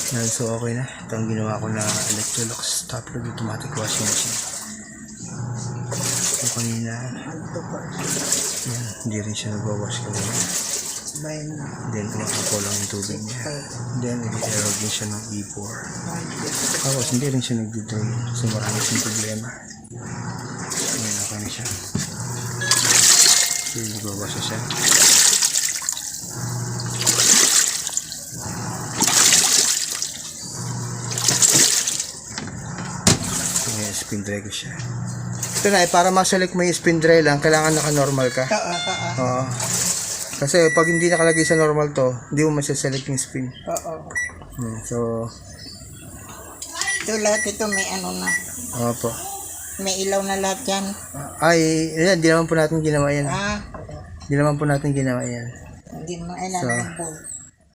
Yan, so okay na. Ito ang ginawa ko na Electrolux top load automatic washing machine. So kanina, yan, hindi rin siya nagwawash kanina. Then kumakakulang yung tubig niya. Then nag-error din siya ng E4. Tapos hindi rin siya nag-drain. So marami siyang problema. Ngayon okay na siya. So nagwawash na siya. Spin dry ko siya. Ito na, para maselect mo yung spin dry lang, kailangan naka-normal ka. Oo. Kasi pag hindi nakalagay sa normal to, hindi mo masaselect yung spin. Oo. So, Ito lahat ito may ano na. opo. May ilaw na lahat yan. Ay, yan, di naman po natin ginawa yan. Ah, Di naman po natin ginawa yan. hindi mo kailangan ng bulb.